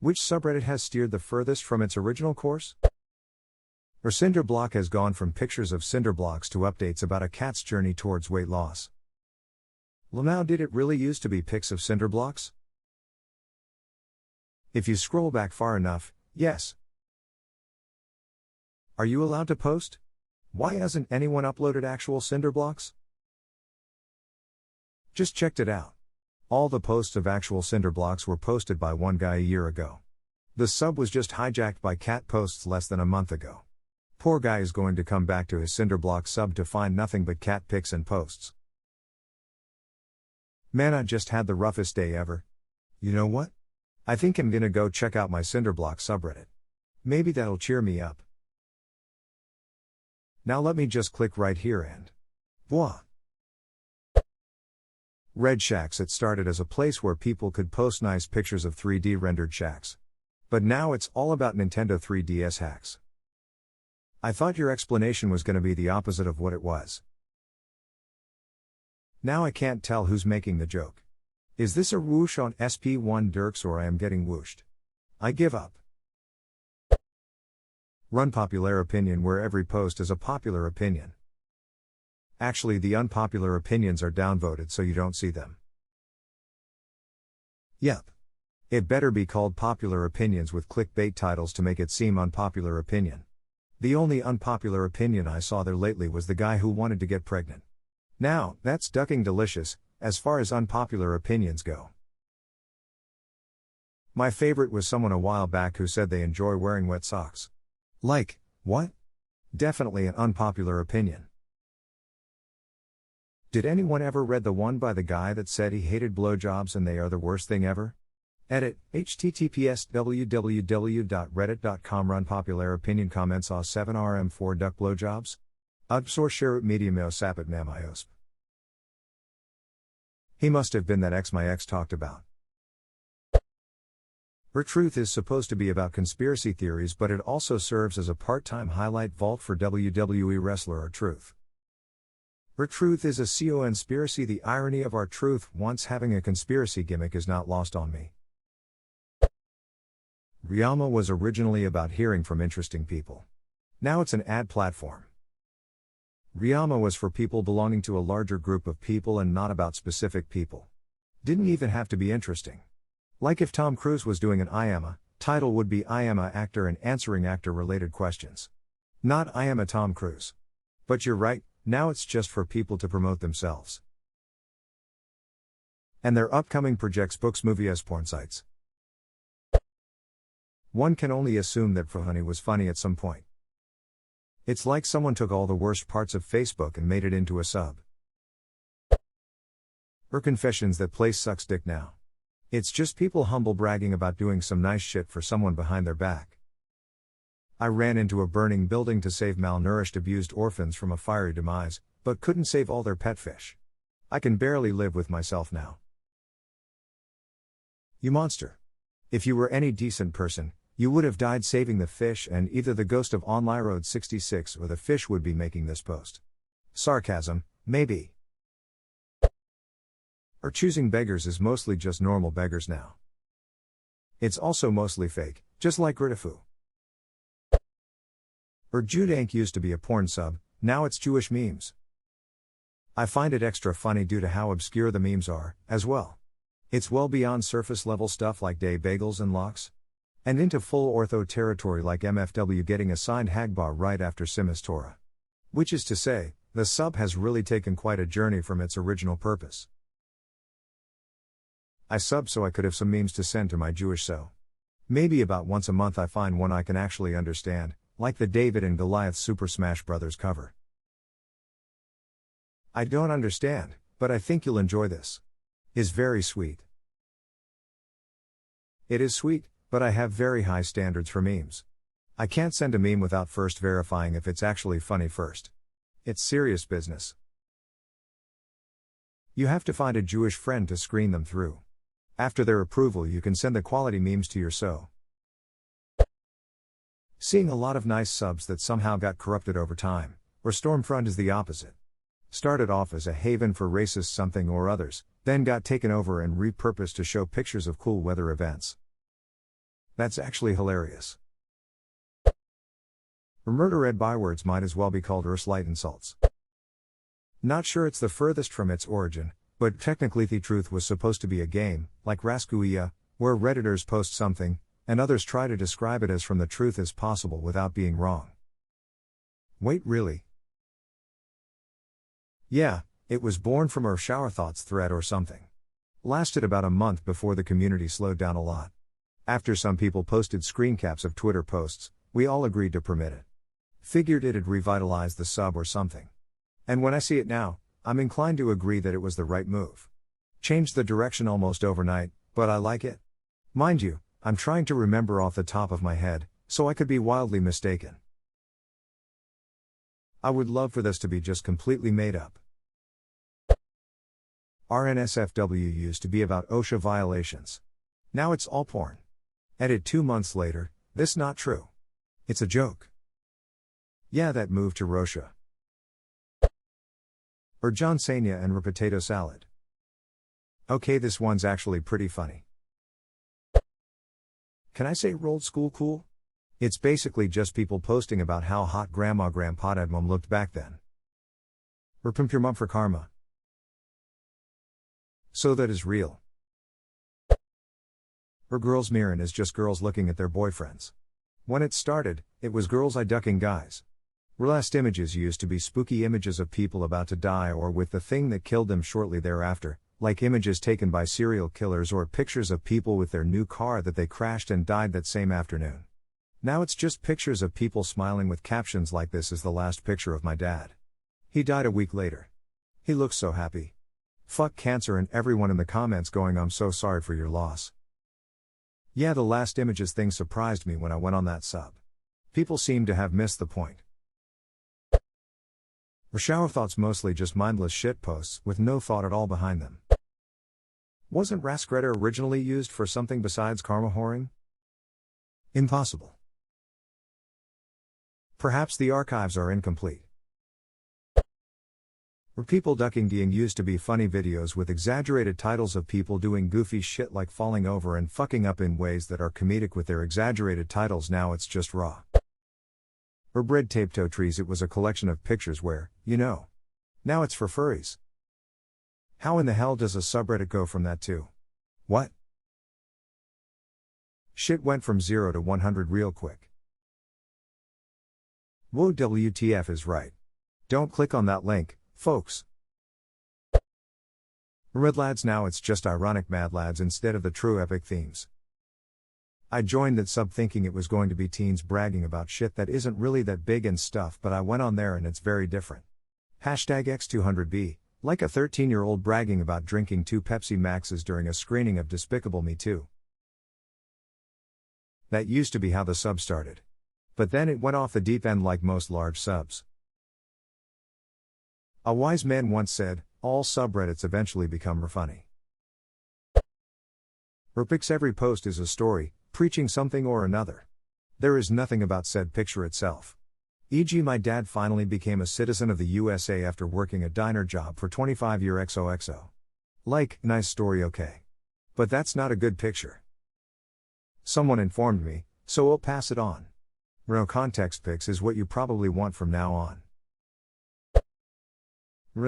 Which subreddit has steered the furthest from its original course? Or Cinderblock has gone from pictures of Cinderblocks to updates about a cat's journey towards weight loss. Well, now, did it really used to be pics of Cinderblocks? If you scroll back far enough, yes. Are you allowed to post? Why hasn't anyone uploaded actual Cinderblocks? Just checked it out. All the posts of actual Cinderblocks were posted by one guy a year ago. The sub was just hijacked by cat posts less than a month ago. Poor guy is going to come back to his Cinderblock sub to find nothing but cat pics and posts. Man, I just had the roughest day ever. You know what? I think I'm gonna go check out my Cinderblock subreddit. Maybe that'll cheer me up. Now let me just click right here and voila! Red Shacks. It started as a place where people could post nice pictures of 3D rendered shacks. But now it's all about Nintendo 3DS hacks. I thought your explanation was going to be the opposite of what it was. Now I can't tell who's making the joke. Is this a whoosh on SP1 Dirks, or I am getting whooshed? I give up. Run popular opinion, where every post is a popular opinion. Actually, the unpopular opinions are downvoted so you don't see them. Yep. It better be called popular opinions with clickbait titles to make it seem unpopular opinion. The only unpopular opinion I saw there lately was the guy who wanted to get pregnant. Now, that's ducking delicious, as far as unpopular opinions go. My favorite was someone a while back who said they enjoy wearing wet socks. Like, what? Definitely an unpopular opinion. Did anyone ever read the one by the guy that said he hated blowjobs and they are the worst thing ever? Edit, https://www.reddit.com. Run popular opinion comments a 7rm4 duck blowjobs? Source share medium sapit mamiosp. He must have been that ex my ex talked about. Truth is supposed to be about conspiracy theories, but it also serves as a part-time highlight vault for WWE wrestler R-Truth. R-Truth is a conspiracy. The irony of R-Truth once having a conspiracy gimmick is not lost on me. Ryama was originally about hearing from interesting people. Now it's an ad platform. Ryama was for people belonging to a larger group of people and not about specific people. Didn't even have to be interesting. Like if Tom Cruise was doing an I am a, title would be I am a actor and answering actor related questions. Not I am a Tom Cruise. But you're right, now it's just for people to promote themselves. And their upcoming projects, books, movies, porn sites. One can only assume that Honey was funny at some point. It's like someone took all the worst parts of Facebook and made it into a sub. Her confessions that place sucks dick now. It's just people humble bragging about doing some nice shit for someone behind their back. I ran into a burning building to save malnourished, abused orphans from a fiery demise, but couldn't save all their pet fish. I can barely live with myself now. You monster. If you were any decent person, you would have died saving the fish, and either the ghost of Online Road 66 or the fish would be making this post. Sarcasm, maybe. Or choosing beggars is mostly just normal beggars now. It's also mostly fake, just like Gritafu. Or Judank used to be a porn sub, now it's Jewish memes. I find it extra funny due to how obscure the memes are, as well. It's well beyond surface level stuff like day bagels and locks. And into full ortho territory like MFW getting assigned Hagbah right after Simas Torah. Which is to say, the sub has really taken quite a journey from its original purpose. I sub so I could have some memes to send to my Jewish so. Maybe about once a month I find one I can actually understand, like the David and Goliath Super Smash Bros. Cover. I don't understand, but I think you'll enjoy this. Is very sweet. It is sweet, but I have very high standards for memes. I can't send a meme without first verifying if it's actually funny first. It's serious business. You have to find a Jewish friend to screen them through. After their approval, you can send the quality memes to your so. Seeing a lot of nice subs that somehow got corrupted over time, or Stormfront is the opposite. Started off as a haven for racist something or others, then got taken over and repurposed to show pictures of cool weather events. That's actually hilarious. Murder-read bywords might as well be called slight insults. Not sure it's the furthest from its origin, but technically the truth was supposed to be a game, like Raskuia, where Redditors post something, and others try to describe it as from the truth as possible without being wrong. Wait, really? Yeah, it was born from a shower thoughts thread or something. Lasted about a month before the community slowed down a lot. After some people posted screen caps of Twitter posts, we all agreed to permit it. Figured it'd revitalize the sub or something. And when I see it now, I'm inclined to agree that it was the right move. Changed the direction almost overnight, but I like it. Mind you, I'm trying to remember off the top of my head, so I could be wildly mistaken. I would love for this to be just completely made up. RNSFW used to be about OSHA violations. Now it's all porn. Edit 2 months later, this not true. It's a joke. Yeah, that move to Russia. Or John Cena and potato salad. Okay, this one's actually pretty funny. Can I say rolled school cool? It's basically just people posting about how hot grandpa dad mom looked back then. Or pimp your mom for karma. So that is real. Or girls mirroring is just girls looking at their boyfriends. When it started, it was girls ducking guys. Last images used to be spooky images of people about to die or with the thing that killed them shortly thereafter, like images taken by serial killers or pictures of people with their new car that they crashed and died that same afternoon. Now it's just pictures of people smiling with captions like "This is the last picture of my dad. He died a week later. He looks so happy. Fuck cancer," and everyone in the comments going "I'm so sorry for your loss." Yeah, the last images thing surprised me when I went on that sub. People seem to have missed the point. Or shower thoughts mostly just mindless shit posts with no thought at all behind them. Wasn't AskReddit originally used for something besides karma whoring? Impossible. Perhaps the archives are incomplete. Or people ducking being used to be funny videos with exaggerated titles of people doing goofy shit like falling over and fucking up in ways that are comedic with their exaggerated titles. Now it's just raw. Or bread tape toe trees, it was a collection of pictures where, now it's for furries. How in the hell does a subreddit go from that to what? Shit went from 0 to 100 real quick. Whoa, WTF is right. Don't click on that link, folks. Red lads, now it's just ironic mad lads instead of the true epic themes. I joined that sub thinking it was going to be teens bragging about shit that isn't really that big and stuff, but I went on there and it's very different. #X200B, like a 13-year-old bragging about drinking 2 Pepsi Maxes during a screening of Despicable Me 2. That used to be how the sub started. But then it went off the deep end like most large subs. A wise man once said, all subreddits eventually become funny. Repics, every post is a story, preaching something or another. There is nothing about said picture itself. E.g., my dad finally became a citizen of the USA after working a diner job for 25 years XOXO. Like, nice story, okay. But that's not a good picture. Someone informed me, so I'll pass it on. No context pics is what you probably want from now on.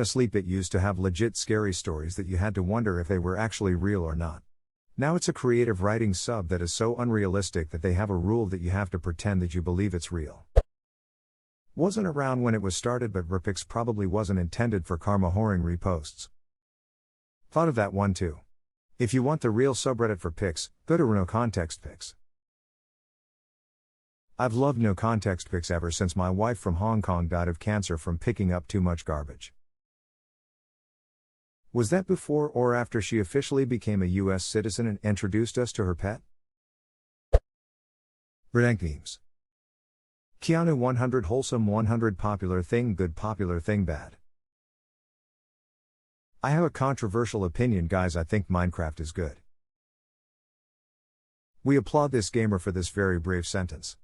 Sleep, it used to have legit scary stories that you had to wonder if they were actually real or not. Now it's a creative writing sub that is so unrealistic that they have a rule that you have to pretend that you believe it's real. Wasn't around when it was started, but Repics probably wasn't intended for karma whoring reposts. Thought of that one too. If you want the real subreddit for pics, go to no context pics. I've loved no context pics ever since my wife from Hong Kong died of cancer from picking up too much garbage. Was that before or after she officially became a US citizen and introduced us to her pet? Redank memes. Keanu 100 wholesome, 100 popular thing good, popular thing bad. I have a controversial opinion, guys. I think Minecraft is good. We applaud this gamer for this very brave sentence.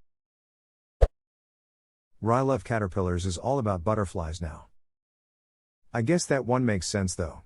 I love caterpillars is all about butterflies now. I guess that one makes sense though.